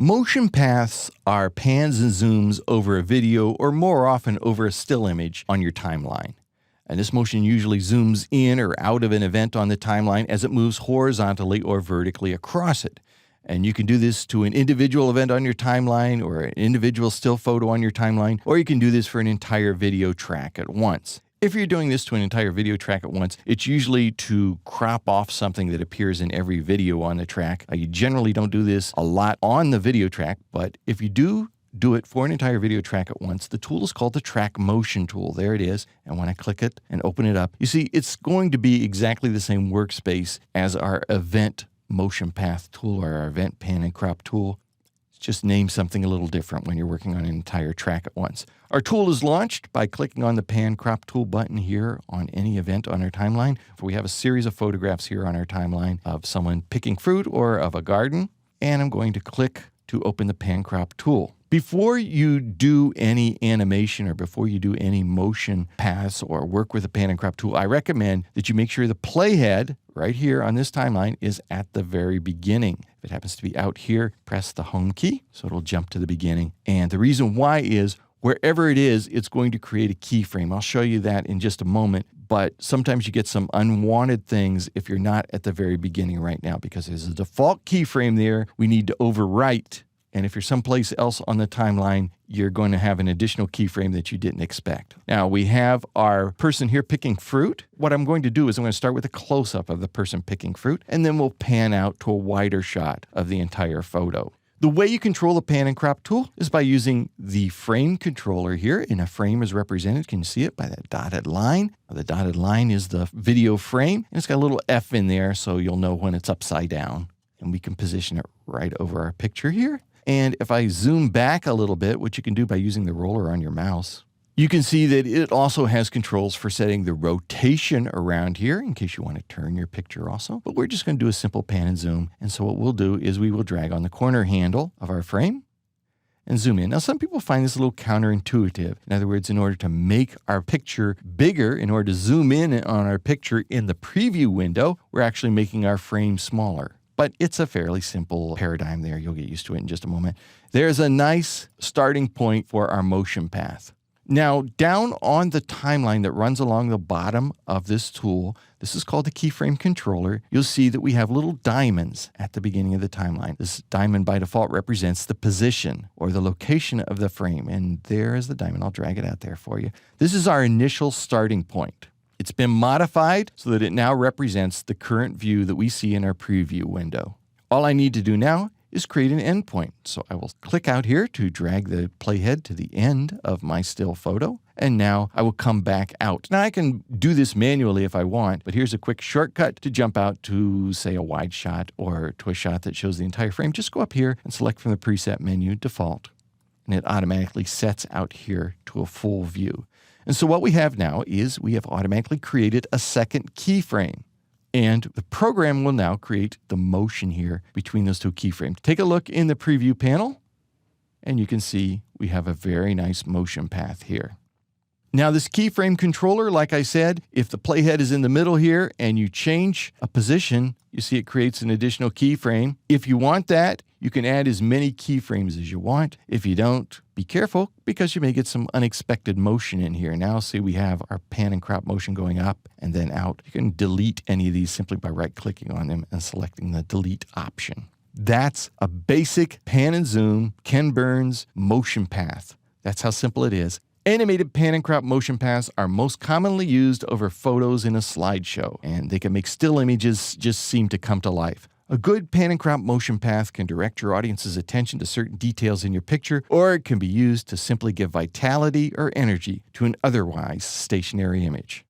Motion paths are pans and zooms over a video or more often over a still image on your timeline. And this motion usually zooms in or out of an event on the timeline as it moves horizontally or vertically across it. And you can do this to an individual event on your timeline or an individual still photo on your timeline, or you can do this for an entire video track at once. If you're doing this to an entire video track at once, it's usually to crop off something that appears in every video on the track. You generally don't do this a lot on the video track, but if you do it for an entire video track at once, the tool is called the Track Motion tool. There it is. And when I click it and open it up, you see it's going to be exactly the same workspace as our event motion path tool or our event pan and crop tool. Just name something a little different when you're working on an entire track at once. Our tool is launched by clicking on the Pan Crop Tool button here on any event on our timeline. We have a series of photographs here on our timeline of someone picking fruit or of a garden. And I'm going to click to open the Pan Crop Tool. Before you do any animation or before you do any motion paths or work with the Pan and Crop tool, I recommend that you make sure the playhead right here on this timeline is at the very beginning. If it happens to be out here, press the home key so it'll jump to the beginning. And the reason why is wherever it is, it's going to create a keyframe. I'll show you that in just a moment. But sometimes you get some unwanted things if you're not at the very beginning right now, because there's a default keyframe there we need to overwrite. And if you're someplace else on the timeline, you're going to have an additional keyframe that you didn't expect. Now, we have our person here picking fruit. What I'm going to do is I'm going to start with a close-up of the person picking fruit, and then we'll pan out to a wider shot of the entire photo. The way you control the Pan and Crop tool is by using the frame controller here, and a frame is represented. Can you see it by that dotted line? The dotted line is the video frame, and it's got a little F in there so you'll know when it's upside down. And we can position it right over our picture here. And if I zoom back a little bit, which you can do by using the roller on your mouse, you can see that it also has controls for setting the rotation around here in case you want to turn your picture also. But we're just going to do a simple pan and zoom. And so what we'll do is we will drag on the corner handle of our frame and zoom in. Now, some people find this a little counterintuitive. In other words, in order to make our picture bigger, in order to zoom in on our picture in the preview window, we're actually making our frame smaller. But it's a fairly simple paradigm there. You'll get used to it in just a moment. There's a nice starting point for our motion path. Now, down on the timeline that runs along the bottom of this tool, this is called the keyframe controller. You'll see that we have little diamonds at the beginning of the timeline. This diamond by default represents the position or the location of the frame. And there is the diamond. I'll drag it out there for you. This is our initial starting point. It's been modified so that it now represents the current view that we see in our preview window. All I need to do now is create an endpoint. So I will click out here to drag the playhead to the end of my still photo. And now I will come back out. Now I can do this manually if I want, but here's a quick shortcut to jump out to, say, a wide shot or to a shot that shows the entire frame. Just go up here and select from the preset menu, Default, and it automatically sets out here to a full view. And so what we have now is we have automatically created a second keyframe. And the program will now create the motion here between those two keyframes. Take a look in the preview panel, and you can see we have a very nice motion path here. Now this keyframe controller, like I said, if the playhead is in the middle here and you change a position, you see it creates an additional keyframe. If you want that, you can add as many keyframes as you want. If you don't, be careful because you may get some unexpected motion in here. Now see we have our pan and crop motion going up and then out. You can delete any of these simply by right-clicking on them and selecting the delete option. That's a basic pan and zoom Ken Burns motion path. That's how simple it is. Animated pan and crop motion paths are most commonly used over photos in a slideshow, and they can make still images just seem to come to life. A good pan and crop motion path can direct your audience's attention to certain details in your picture, or it can be used to simply give vitality or energy to an otherwise stationary image.